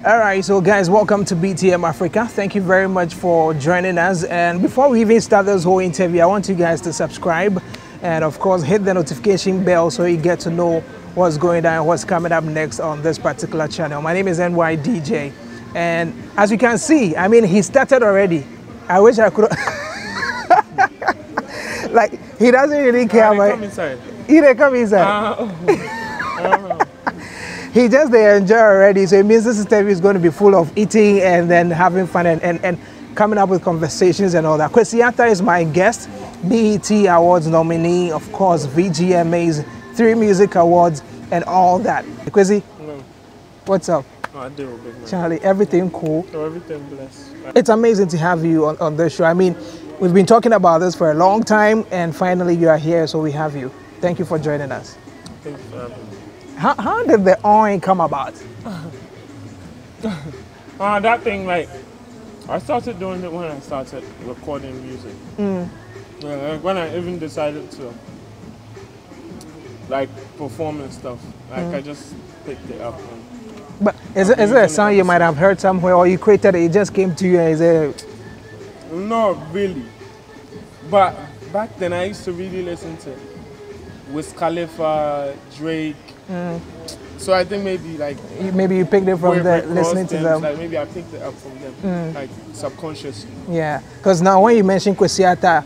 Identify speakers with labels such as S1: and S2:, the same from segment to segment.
S1: All right, so guys, welcome to BTM Afrika. Thank you very much for joining us. And before we even start this whole interview, I want you guys to subscribe and of course hit the notification bell so you get to know what's going on, what's coming up next on this particular channel. My name is NYDJ, and as you can see, I mean, he started already. I wish I could. Like, he doesn't really care about.
S2: Come inside.
S1: He didn't come inside. He just they enjoy already, so it means this interview is going to be full of eating and then having fun and coming up with conversations and all that. Kwesi Arthur is my guest, BET Awards nominee, of course, VGMAs, 3 music awards, and all that. Kwesi, what's up?
S2: Oh, I do, big man.
S1: Chale, everything cool?
S2: Oh, everything blessed.
S1: It's amazing to have you on this show. I mean, we've been talking about this for a long time, and finally you are here, so we have you. Thank you for joining us.
S2: Thank you for having me.
S1: How did the oin come about?
S2: That thing, like, I started doing it when I started recording music. Like when I even decided to, like, perform and stuff. Like, I just picked it up.
S1: But is it a song you might have heard somewhere, or you created it, it just came to you and is
S2: Not really. But back then I used to really listen to Wiz Khalifa, Drake. So I think maybe like
S1: maybe you picked it from listening to them.
S2: Like maybe I picked it up from them, like subconsciously. Yeah,
S1: because now when you mention Kwesi Arthur,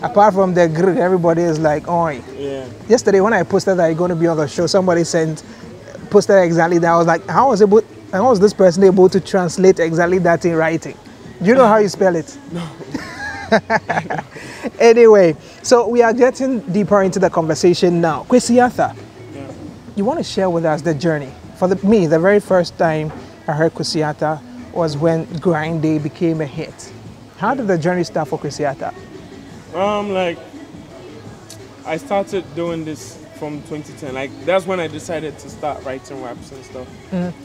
S1: apart from the grid, everybody is like, "Oi."
S2: Yeah.
S1: Yesterday when I posted that you're going to be on the show, somebody posted exactly that. I was like, how was this person able to translate exactly that in writing? Do you know how you spell it?
S2: No.
S1: Anyway, so we are getting deeper into the conversation now. Kwesi Arthur, you want to share with us the journey? For me, the very first time I heard Kwesi Arthur was when Grind Day became a hit. How did the journey start for Kwesi Arthur?
S2: Like, I started doing this from 2010. Like, that's when I decided to start writing raps and stuff.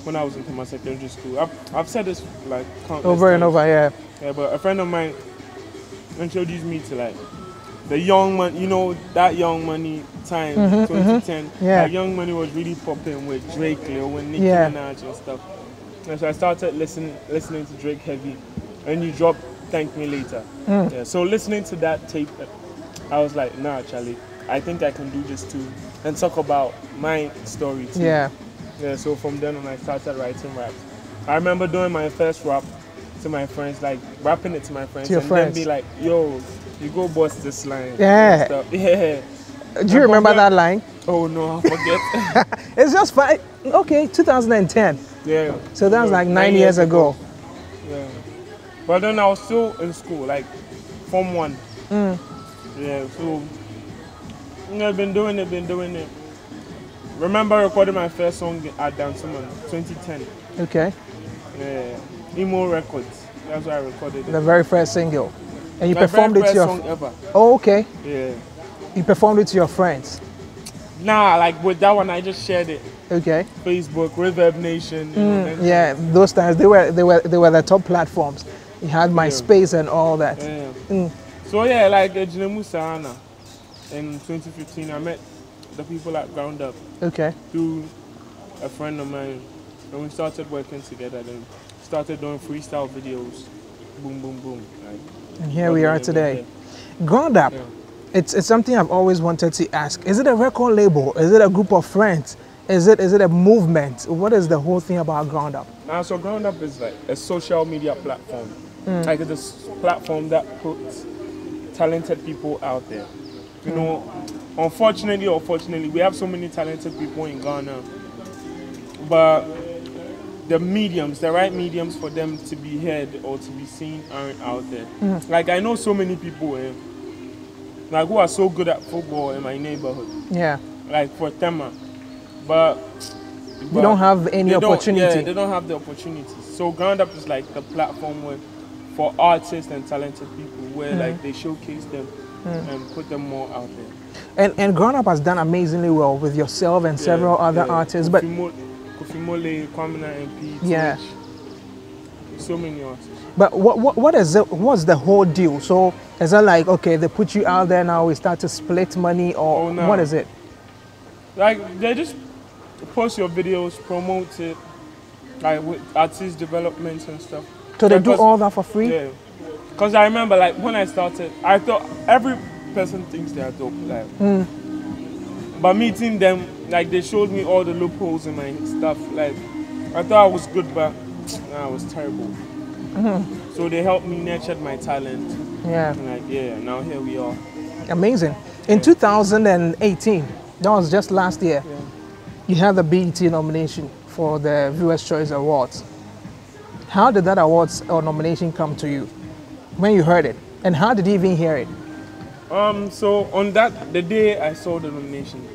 S2: When I was into my secondary school. I've said this like countless
S1: over and
S2: times.
S1: over, yeah.
S2: Yeah, but a friend of mine introduced me to like the Young Money, you know, that Young Money time, 2010.
S1: Yeah.
S2: Like, Young Money was really popping with Drake, Lil, and Nicki Minaj and stuff. And so I started listening to Drake heavy, and you dropped Thank Me Later. Yeah, so listening to that tape, I was like, nah, Chale, I think I can do this too, and talk about my story too.
S1: Yeah.
S2: Yeah. So from then on, I started writing raps. I remember doing my first rap to my friends, like rapping it to my friends,
S1: friends.
S2: Then be like, yo, you go bust this line.
S1: Yeah.
S2: Yeah.
S1: Do you remember that line?
S2: Oh no, I forget.
S1: It's just fine. Okay, 2010.
S2: Yeah.
S1: So that was like 9 years ago.
S2: Yeah. But then I was still in school, like Form 1. Yeah, so I've been doing it. Remember recording my first song at Danceman, 2010.
S1: Okay.
S2: Yeah. Emo Records. That's where I recorded it.
S1: The very first single. And you
S2: my
S1: performed it to your
S2: song ever.
S1: Oh, okay.
S2: Yeah.
S1: You performed it to your friends.
S2: Nah, like with that one I just shared it.
S1: Okay.
S2: Facebook, Reverb Nation.
S1: Yeah, those times they were the top platforms. You had MySpace and all that.
S2: Yeah. So yeah, like Jinemu Sahana in 2015 I met the people at Ground Up.
S1: Okay.
S2: Through a friend of mine. And we started working together, then started doing freestyle videos. Boom, boom, boom. Like,
S1: and here we are today. Ground Up, it's something I've always wanted to ask. Is it a record label? Is it a group of friends? Is it a movement? What is the whole thing about Ground Up?
S2: So Ground Up is like a social media platform. Like it's a platform that puts talented people out there. You know, unfortunately or fortunately, we have so many talented people in Ghana, but the right mediums for them to be heard or to be seen aren't out there. Like I know so many people like who are so good at football in my neighborhood.
S1: Yeah.
S2: Like for Tema. But
S1: they don't have any opportunity.
S2: Yeah, they don't have the opportunity. So Ground Up is like the platform where for artists and talented people, where like they showcase them and put them more out there.
S1: And Grown Up has done amazingly well with yourself and several other artists. But
S2: Kofi Mole, Kwamina MP,
S1: yeah,
S2: so many artists.
S1: But what's the whole deal? So is that like, okay, they put you out there, now we start to split money, or
S2: no.
S1: What is it?
S2: Like they just post your videos, promote it, like with artist developments and stuff.
S1: So they do all that for free?
S2: Yeah. Because I remember, like, when I started, I thought every person thinks they are dope. Like, but meeting them, like, they showed me all the loopholes in my stuff. Like, I thought I was good, but I was terrible. So they helped me, nurtured my talent.
S1: Yeah.
S2: And like, yeah, now here we are.
S1: Amazing. In 2018, that was just last year, you had the BET nomination for the Viewers' Choice Awards. How did that awards or nomination come to you when you heard it? And how did you even hear it?
S2: So on the day I saw the nomination,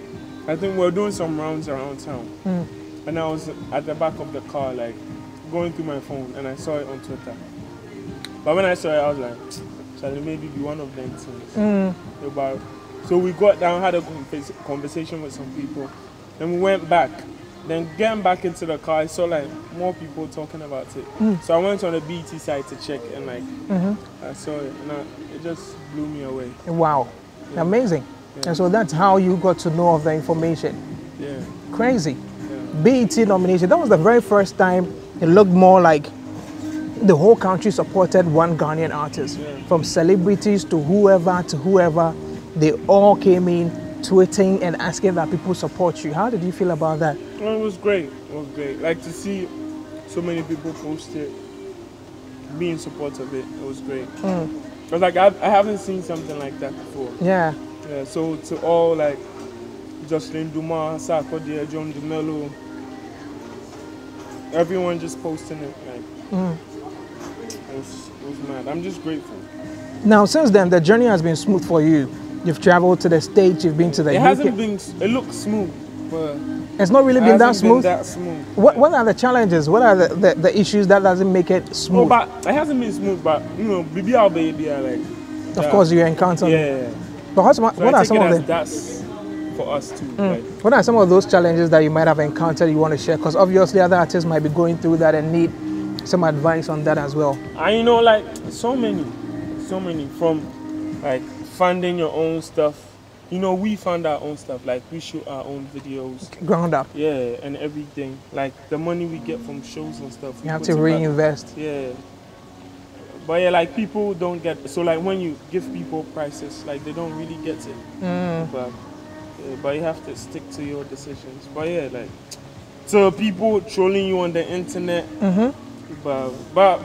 S2: I think we were doing some rounds around town. And I was at the back of the car, like, going through my phone, and I saw it on Twitter. But when I saw it, I was like, Chale, maybe be one of them things. So we got down, had a conversation with some people, and we went back. Then getting back into the car, I saw like more people talking about it. So I went on the BET site to check, and like I saw it, and it just blew me away.
S1: Wow, amazing. And so that's how you got to know of the information.
S2: Yeah.
S1: Crazy. BET nomination, that was the very first time it looked more like the whole country supported one Ghanaian artist. From celebrities to whoever, they all came in tweeting and asking that people support you. How did you feel about that?
S2: Well, it was great. It was great. Like, to see so many people post it, be in support of it, it was great. Because like I haven't seen something like that before.
S1: Yeah.
S2: So to all, like Jocelyn Duma, Sarkodie, John DeMello, everyone just posting it, like it was mad. I'm just grateful.
S1: Now, since then, the journey has been smooth for you. You've traveled to the States, you've been to the UK.
S2: It hasn't been, it looks smooth, but
S1: it's not really been that smooth? What are the challenges? What are the issues that doesn't make it smooth?
S2: Oh, but it hasn't been smooth, but you know, baby, like.
S1: Of course, you encounter.
S2: Yeah.
S1: But what are some of the?
S2: That's for us too. Like,
S1: what are some of those challenges that you might have encountered you want to share? Because obviously other artists might be going through that and need some advice on that as well.
S2: And you know, like so many from like funding your own stuff. You know, we fund our own stuff. Like we shoot our own videos.
S1: Ground up.
S2: Yeah, and everything. Like the money we get from shows and stuff.
S1: You have to reinvest.
S2: Yeah. But yeah, like people don't get, so like when you give people prices, like they don't really get it. But you have to stick to your decisions. But yeah, like, so people trolling you on the internet. But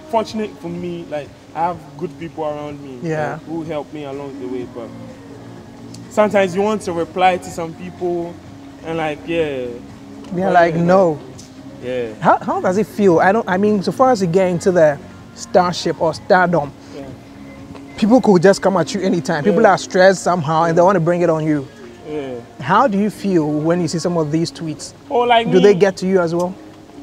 S2: fortunate for me, like I have good people around me who help me along the way. But sometimes you want to reply to some people and like,
S1: no.
S2: Yeah.
S1: How does it feel? I mean, so far as you get into the starship or stardom, people could just come at you anytime. People are stressed somehow and they want to bring it on you. How do you feel when you see some of these tweets?
S2: Oh, like
S1: do they get to you as well?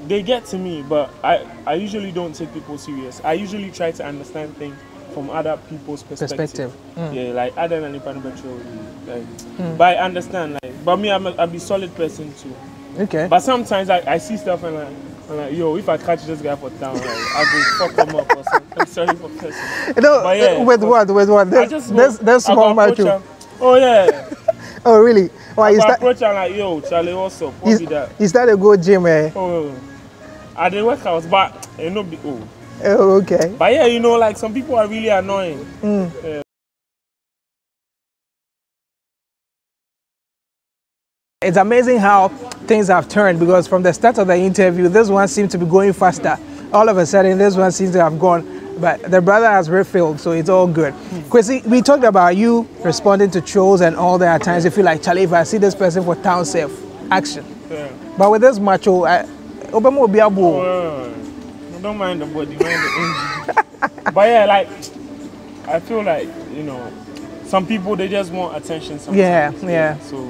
S2: They get to me, but I usually don't take people serious. I usually try to understand things from other people's perspective. Yeah, like other than like, but I understand, like, but me, I'm a solid person too.
S1: Okay.
S2: But sometimes I see stuff and I'm like, yo, if I catch this guy for town, like, I will fuck him up or something. I'm sorry for cursing.
S1: No, but yeah, with what? There's small macho.
S2: Oh yeah.
S1: Oh really? Why
S2: you approach and like, yo, Chale, what's up? What be that?
S1: You started to go gym, eh?
S2: Oh, I did workouts, but it no be oh.
S1: Oh, okay.
S2: But yeah, you know, like some people are really annoying.
S1: It's amazing how things have turned, because from the start of the interview, this one seemed to be going faster. All of a sudden, this one seems to have gone. But the brother has refilled, so it's all good. Kwesi, we talked about you responding to trolls and all that. At times you feel like, Chale, if I see this person for town safe, action. But with this macho, I don't
S2: mind the body, mind the engine. But yeah, like, I feel like, you know, some people, they just want attention sometimes.
S1: Yeah.
S2: So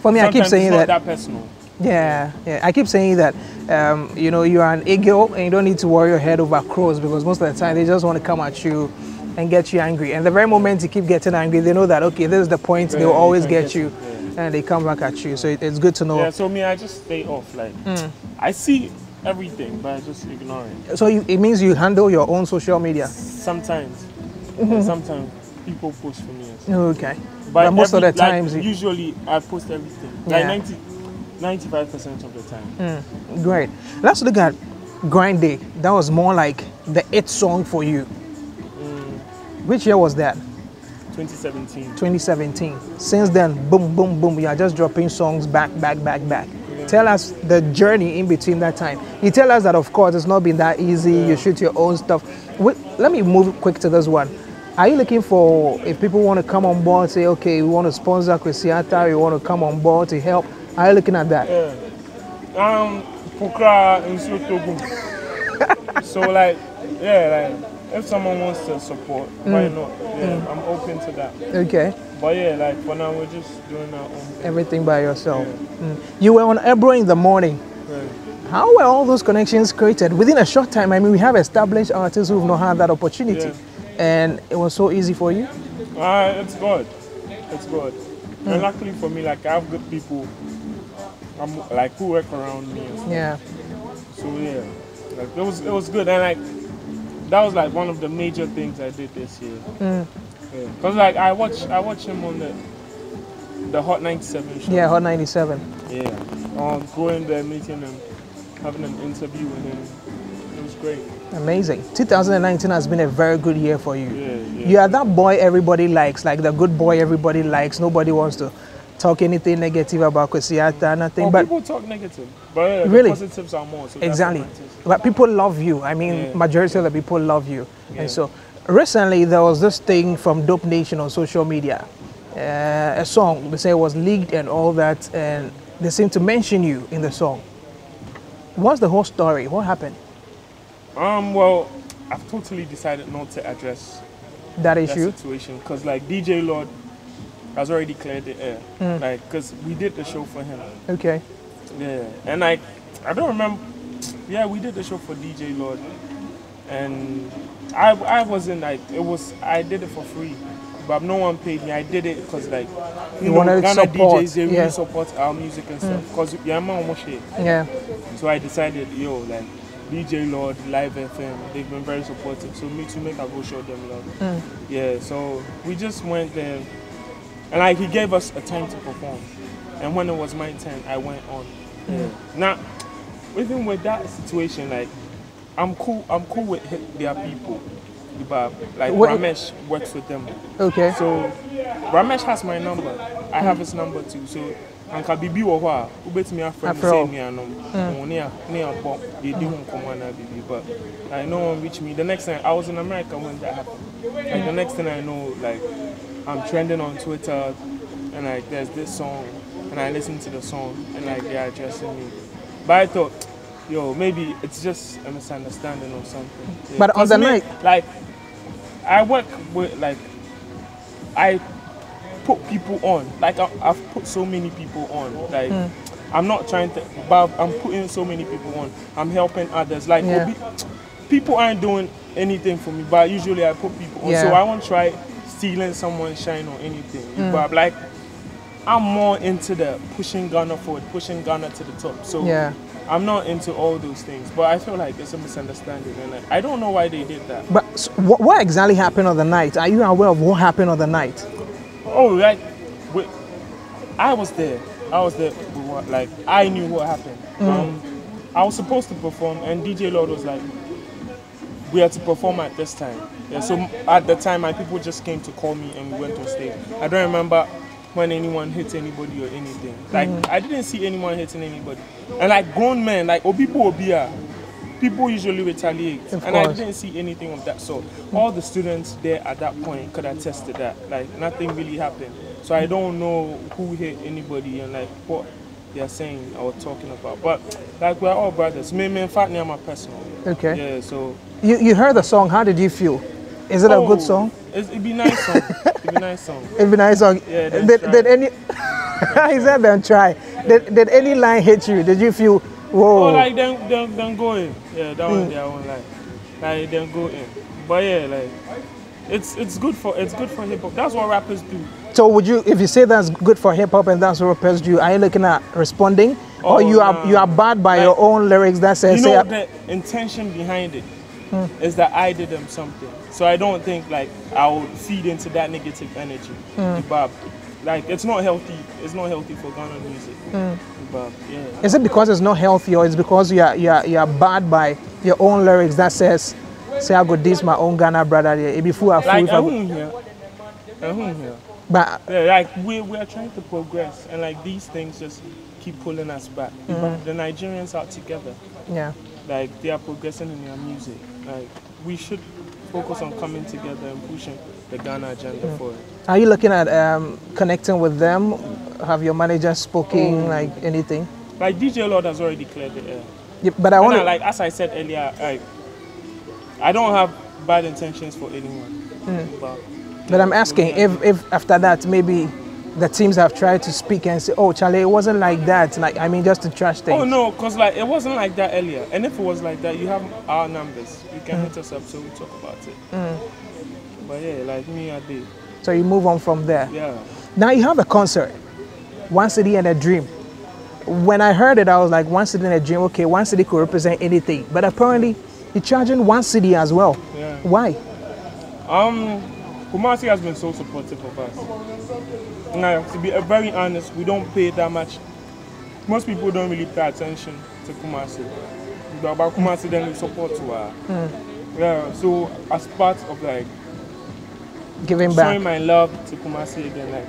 S1: for me, I keep saying
S2: it's not that personal.
S1: Yeah, yeah. I keep saying that, you know, you are an eagle and you don't need to worry your head over crows because most of the time they just want to come at you and get you angry. And the very moment you keep getting angry, they know that, okay, this is the point, they'll always get you and they come back at you. So it's good to know.
S2: Yeah, so me, I just stay off. Like, I see everything, but I just ignore it.
S1: So it means you handle your own social media?
S2: Sometimes. And sometimes people post for me.
S1: Okay. But most of the times...
S2: Like, usually, I post everything. Like 95% of the time.
S1: Great. Let's look at Grind Day. That was more like the hit song for you. Which year was that?
S2: 2017.
S1: 2017. Since then, boom, boom, boom. You are just dropping songs back. Yeah. Tell us the journey in between that time. You tell us that, of course, it's not been that easy. You shoot your own stuff. Let me move quick to this one. Are you looking for, if people want to come on board, say, okay, we want to sponsor Kwesi Arthur, we want to come on board to help. Are you looking at that?
S2: So like, yeah, like if someone wants to support, why not? Yeah, I'm open to that.
S1: Okay.
S2: But yeah, like for now we're just doing our own thing.
S1: Everything by yourself. Yeah. You were on Ebro in the morning.
S2: Right.
S1: How were all those connections created? Within a short time, I mean, we have established artists who've not had that opportunity. And it was so easy for you?
S2: It's good. It's good. And luckily for me, like I have good people like who work around me and stuff.
S1: Yeah.
S2: So yeah, like it was good, and like that was like one of the major things I did this year. Yeah. Cause like I watch him on the Hot 97 show.
S1: Yeah, Hot 97.
S2: Yeah. Going there, meeting him, having an interview with him. It was great.
S1: Amazing. 2019 has been a very good year for you.
S2: Yeah.
S1: You are that boy everybody likes, like the good boy everybody likes. Nobody wants to talk anything negative about Kwesi Arthur, nothing. But
S2: people talk negative, but
S1: really,
S2: the positives are more. So
S1: exactly. But people love you. I mean, majority of the people love you. And so recently there was this thing from Dope Nation on social media. A song, they say it was leaked and all that, and they seem to mention you in the song. What's the whole story? What happened?
S2: Well, I've totally decided not to address
S1: that issue,
S2: situation, because like DJ Lord has already cleared the air, like because we did the show for him.
S1: Okay.
S2: Yeah, and like I don't remember. Yeah, we did the show for DJ Lord, and I wasn't like I did it for free, but no one paid me. I did it because like you know, Ghana
S1: support.
S2: DJs, they really support our music and stuff. Because
S1: yeah.
S2: So I decided, like DJ Lord, Live FM, they've been very supportive. So me to make a go show them love. Yeah, so we just went there, and like he gave us a time to perform. And when it was my turn, I went on. Now, even with that situation, like I'm cool with their people. But like Ramesh works with them.
S1: Okay.
S2: So Ramesh has my number. I have his number too. So and can be or ubet me a friend say me but like no one reached me. The next time I was in America when that happened. Like the next thing I know, like I'm trending on Twitter and like there's this song and I listen to the song and like they're addressing me. But I thought, maybe it's just a misunderstanding or something. Yeah.
S1: But on the night,
S2: like I work with I put people on. Like I've put so many people on. Like I'm not trying to, but I'm putting so many people on. I'm helping others. Like people aren't doing anything for me, but usually I put people on. So I won't try stealing someone's shine or anything. But like I'm more into the pushing Ghana forward, pushing Ghana to the top. So I'm not into all those things, but I feel like it's a misunderstanding, and I don't know why they did that. But
S1: so what exactly happened on the night? Are you aware of what happened on the night?
S2: Oh, like, I was there. Like, I knew what happened. I was supposed to perform, and DJ Lord was like, we had to perform at this time. Yeah, so at the time, my people just came to call me, and we went on stage. I don't remember when anyone hit anybody or anything. Like, I didn't see anyone hitting anybody. And like grown men, like people usually retaliate. And I didn't see anything of that sort. All the students there at that point could attest to that. Like nothing really happened. So I don't know who hit anybody and like what they're saying or talking about. But like we're all brothers. Me in fact, I'm a personal.
S1: Okay.
S2: Yeah, so
S1: you heard the song, how did you feel? Is it a good song?
S2: It'd be nice song. It'd be nice song.
S1: It'd be nice song.
S2: Yeah,
S1: did any he said then try. Did any line hit you? Did you feel, whoa?
S2: Oh, like then go in. Yeah, that one there one like then go in. But yeah, like it's good for hip hop. That's what rappers do.
S1: So would you, if you say that's good for hip hop and that's what rappers do, are you looking at responding, or you are bad by your own lyrics that says?
S2: You know, the intention behind it is that I did them something. So I don't think like I would feed into that negative energy. But like it's not healthy. It's not healthy for Ghana music. But yeah.
S1: Is it because it's not healthy, or is it because you are bad by your own lyrics that says, say I got this my own Ghana brother there. It be full of
S2: like
S1: food.
S2: Here.
S1: But
S2: yeah, like we are trying to progress, and like these things just keep pulling us back. The Nigerians are together.
S1: Yeah.
S2: Like they are progressing in their music. Like we should focus on coming together and pushing the Ghana agenda forward.
S1: Are you looking at connecting with them? Have your manager spoken, like anything?
S2: Like DJ Lord has already cleared the air.
S1: Yeah, but I want to,
S2: like as I said earlier, I don't have bad intentions for anyone.
S1: But I'm asking if after that maybe the teams have tried to speak and say, oh, Chale, it wasn't like that. Like, I mean, just to trash things.
S2: Oh no, because like it wasn't like that earlier. And if it was like that, you have our numbers. You can hit us up so we talk about it. But yeah, like me, I did.
S1: So you move on from there.
S2: Yeah.
S1: Now you have a concert, One City and a Dream. When I heard it, I was like, One City and a Dream. Okay, One City could represent anything, but apparently you're charging One City as well.
S2: Yeah.
S1: Why?
S2: Kumasi has been so supportive of us. Now, to be very honest, we don't pay that much. Most people don't really pay attention to Kumasi. But about Kumasi, then we support to her. Yeah, so as part of like
S1: Giving back,
S2: showing my love to Kumasi again, like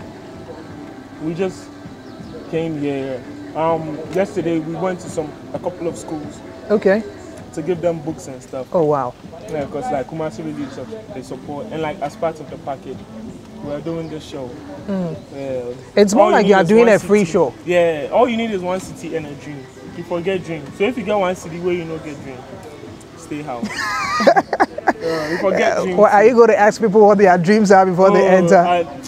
S2: we just came here. Yesterday we went to a couple of schools.
S1: Okay.
S2: To give them books and stuff.
S1: Oh wow.
S2: Yeah, because like Kumasi really they support, and like as part of the package, we are doing this show. Yeah.
S1: It's more like you are doing a free show.
S2: Yeah, all you need is One City and a dream. You forget dream. So if you get One City where you don't get dream, stay house. You forget dream.
S1: Well, are you going to ask people what their dreams are before they enter?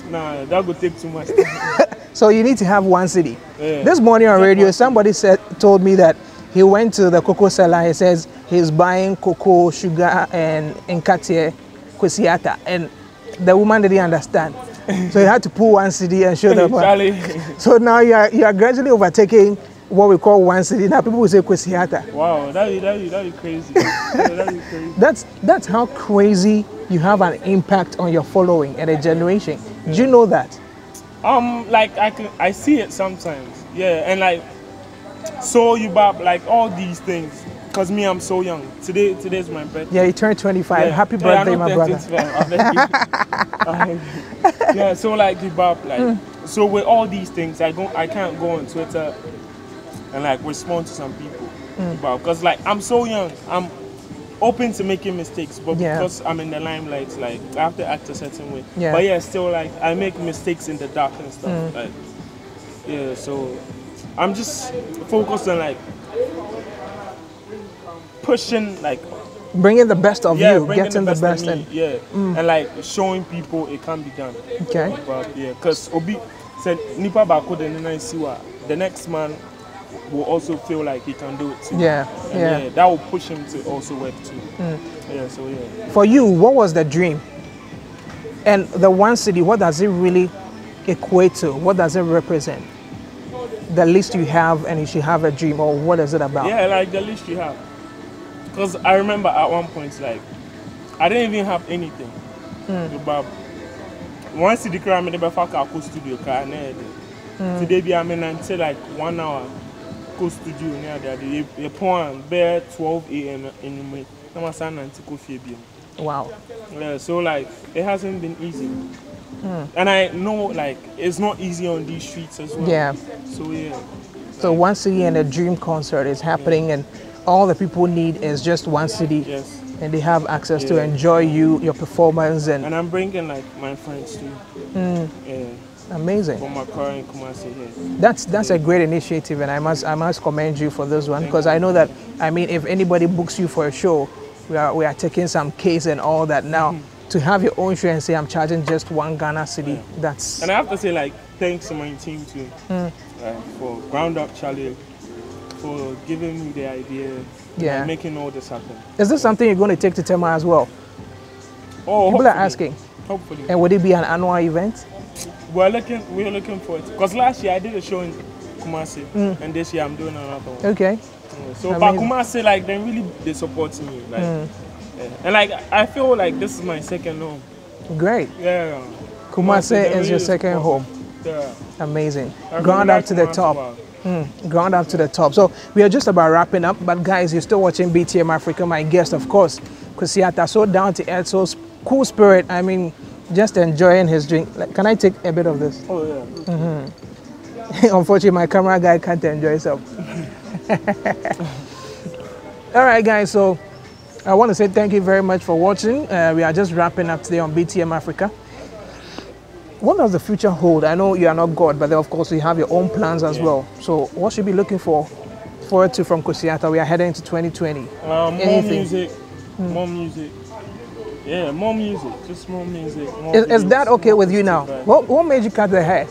S2: Nah, that would take too much time.
S1: So you need to have One City.
S2: Yeah.
S1: This morning on radio, somebody told me that he went to the cocoa seller. He says he's buying cocoa, sugar, and Nkatier, Kwesi Arthur. And the woman didn't understand. So he had to pull One City and show them. So now you are gradually overtaking what we call One City. Now people will say Kwesi Arthur.
S2: Wow, that'd be crazy. That'd be crazy.
S1: That's how crazy you have an impact on your following and a generation. Do you know that?
S2: Like I see it sometimes. Yeah, and like so you bab like all these things. Because me, I'm so young. Today's my birthday.
S1: Yeah, you turned 25. Yeah. Happy birthday, my brother.
S2: Yeah, so like the bab, like so with all these things, I can't go on Twitter and like respond to some people. Because like I'm so young, I'm open to making mistakes, but because I'm in the limelight, like I have to act a certain way. Yeah. But yeah, still like I make mistakes in the dark and stuff. Like yeah, so I'm just focused on like pushing, like
S1: bringing the best of you, getting the best
S2: and and like showing people it can be done.
S1: Okay.
S2: But yeah, because Obi said Nipa Bako the next man will also feel like he can do it too.
S1: Yeah.
S2: Yeah, that will push him to also work too. Yeah, so yeah.
S1: For you, what was the dream? And the One City, what does it really equate to? What does it represent? The list you have, and you should have a dream, or what is it about?
S2: Yeah, like the list you have. Because I remember at one point, like, I didn't even have anything. But One City I made the fuck out studio car. Today, I'm in until like 1 hour go studio near there. The point there 12 a.m. in the morning. I'm saying coffee.
S1: Wow.
S2: Yeah, so like it hasn't been easy. And I know like it's not easy on these streets as well.
S1: Yeah.
S2: So yeah.
S1: So One City and a Dream concert is happening, and all the people need is just One City.
S2: Yes.
S1: And they have access to enjoy your performance. And
S2: I'm bringing like my friends too. Yeah.
S1: Amazing.
S2: From my car in Kumasi here.
S1: That's a great initiative, and I must commend you for this one, because I know that, I mean, if anybody books you for a show, we are taking some case and all that. Now to have your own show and say I'm charging just one Ghana city, that's.
S2: And I have to say, like, thanks to my team too. for Ground Up Chale, for giving me the idea, and making all this happen.
S1: Is this something you're going to take to Tema as well?
S2: Oh,
S1: people are asking.
S2: Hopefully.
S1: And would it be an annual event?
S2: We're looking for it. Because last year I did a show in Kumasi, and this year I'm doing another one.
S1: Okay.
S2: So, but Kumasi, like, they support me, like, and like I feel like this is my second home.
S1: Great.
S2: Yeah.
S1: Kumasi is your second home.
S2: Yeah.
S1: Amazing. Ground up to the top. Ground up to the top. So we are just about wrapping up, but guys, you're still watching BTM Africa. My guest, of course, Kwesi Arthur, so down to earth, so cool spirit. I mean, just enjoying his drink. Like, can I take a bit of this?
S2: Oh yeah.
S1: Unfortunately, my camera guy can't enjoy himself. All right, guys. So I want to say thank you very much for watching. We are just wrapping up today on BTM Africa. What does the future hold? I know you are not God, but then of course you have your own plans as well. So what should we be looking forward to from Kwesi Arthur? We are heading into 2020.
S2: More music. More music. Yeah, more music. Just more music. More
S1: is that okay with you now? What made you cut the hair?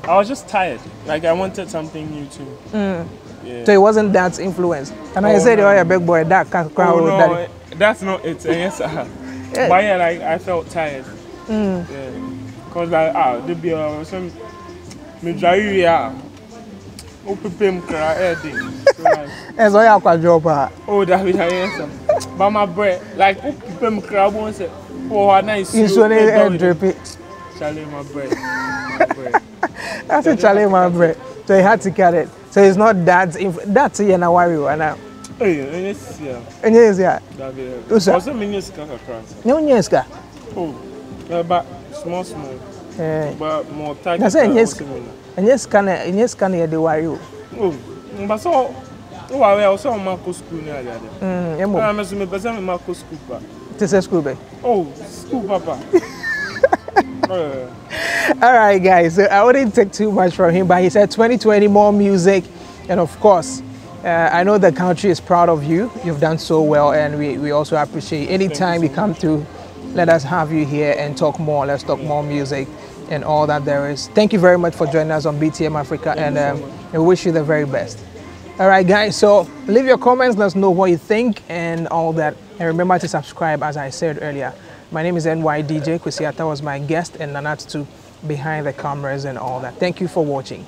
S2: I was just tired. Like, I wanted something new too. Yeah.
S1: So it wasn't that influence. And I said, "Oh, you're a big boy, that can't cry with daddy."
S2: That's not it. Yes, but yeah, like, I felt tired. Yeah. Cause like there be some me dry here. Open cry everything. So like,
S1: as I have job.
S2: Oh, that be yes. But my breath, like open cry once. Oh, nice.
S1: You so they drip it.
S2: Chale my breath.
S1: That's a chale my breath. So you had to cut it. So it's not that. That's a na worry now.
S2: Hey, yes, yeah.
S1: And yes, yeah.
S2: That be. Also, miniska across.
S1: No, miniska.
S2: Oh. But small. But more tight.
S1: That's it. Yes. And yes, can you do worry?
S2: Oh, but so, I also on Marco school near there. I'm a person in Marco school.
S1: This is school, babe.
S2: Oh, school, papa.
S1: All right, guys. So I wouldn't take too much from him, but he said 2020 more music, and of course, I know the country is proud of you. You've done so well, and we also appreciate anytime you come to. Let us have you here and talk more. Let's talk more music and all that there is. Thank you very much for joining us on BTM Africa, and we wish you the very best. All right, guys, so leave your comments. Let us know what you think and all that. And remember to subscribe, as I said earlier. My name is NYDJ. Kwesi Arthur was my guest, and Nanat too behind the cameras and all that. Thank you for watching.